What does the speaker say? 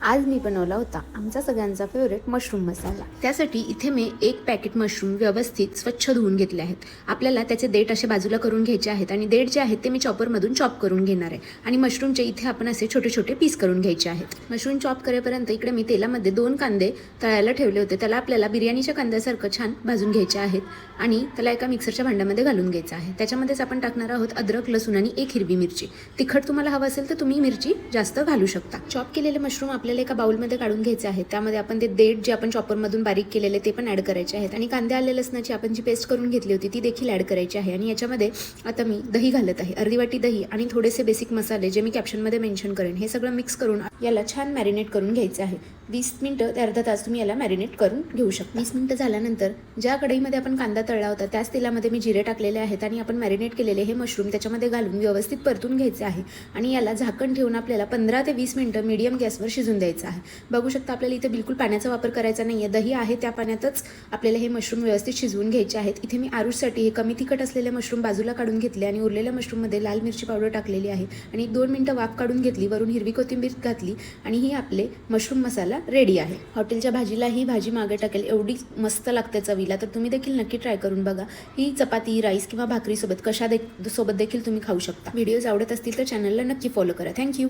आज मी बनवला होता आमचा सगळ्यांचा फेवरेट मशरूम मसाला। त्यासाठी इथे मी 1 पॅकेट मशरूम व्यवस्थित स्वच्छ धुवून घेतले आहेत। आपल्याला त्याचे देठ असे बाजूला करून घ्यायचे आहेत आणि देठ जे आहेत ते मी चॉपरमधून चॉप करून घेणार आहे आणि मशरूमचे इथे आपण असे छोटे छोटे पीस करून घ्यायचे आहेत। मशरूम चॉप करेपर्यंत इकडे मी तेलामध्ये 2 कांदे तळायला ठेवले होते। त्याला आपल्याला बिर्याणीच्या कांद्यासारखं छान भाजून घ्यायचे आहेत आणि त्याला एका मिक्सरच्या भांड्यामध्ये घालून घ्यायचं आहे। त्याच्यामध्येच आपण टाकणार आहोत अद्रक, लसूण आणि 1 हिरवी मिरची। तिखट तुम्हाला हवं असेल तर तुम्ही मिरची जास्त घालू शकता। चॉप केलेले मशरूम आपल्याला एका बाउलमध्ये काढून घ्यायचे आहेत। त्यामध्ये आपण ते देठ जे आपण चॉपरमधून बारीक केलेले ते पण ॲड करायचे आहेत आणि कांदे आले लसणाची आपण जी पेस्ट करून घेतली होती ती देखील ॲड करायची आहे। आणि याच्यामध्ये आता मी दही घालत आहे, अर्धी वाटी दही आणि थोडेसे बेसिक मसाले जे मी कॅप्शनमध्ये मेन्शन करेन। हे सगळं मिक्स करून याला छान मॅरिनेट करून घ्यायचं आहे। 20 मिनिटं ते अर्धा तास तुम्ही याला मॅरिनेट करून घेऊ शकता। 20 मिनिटं झाल्यानंतर ज्या कढईमध्ये आपण कांदा तळला होता त्याच तेलामध्ये मी जिरे टाकलेले आहेत आणि आपण मॅरिनेट केलेले हे मशरूम त्याच्यामध्ये घालून व्यवस्थित परतून घ्यायचे आहे आणि याला झाकण ठेवून आपल्याला 15 ते 20 मिनिटं मीडियम गॅसवर शिजून द्यायचं आहे। बघू शकता आपल्याला इथे बिलकुल पाण्याचा वापर करायचा नाहीये, दही आहे त्या पाण्यातच आपल्याला हे मशरूम व्यवस्थित शिजवून घ्यायचे आहेत। इथे मी आरुषसाठी हे कमी तिखट असलेले मशरूम बाजूला काढून घेतले आणि उरलेल्या मशरूममध्ये लाल मिरची पावडर टाकलेली आहे आणि 2 मिनिटं वाफ काढून घेतली, वरून हिरवी कोथिंबीर घातली आणि ही आपले मशरूम मसाला रेडी आहे। हॉटेलच्या भाजीला ही भाजी मागे टाकेल एवढी मस्त लागते चवीला, तर तुम्ही देखील नक्की ट्राय करून बघा। ही चपाती, राईस किंवा भाकरी सोबत सोबत देखील तुम्ही खाऊ शकता। व्हिडिओज आवडत असतील तर चॅनलला नक्की फॉलो करा। थँक्यू।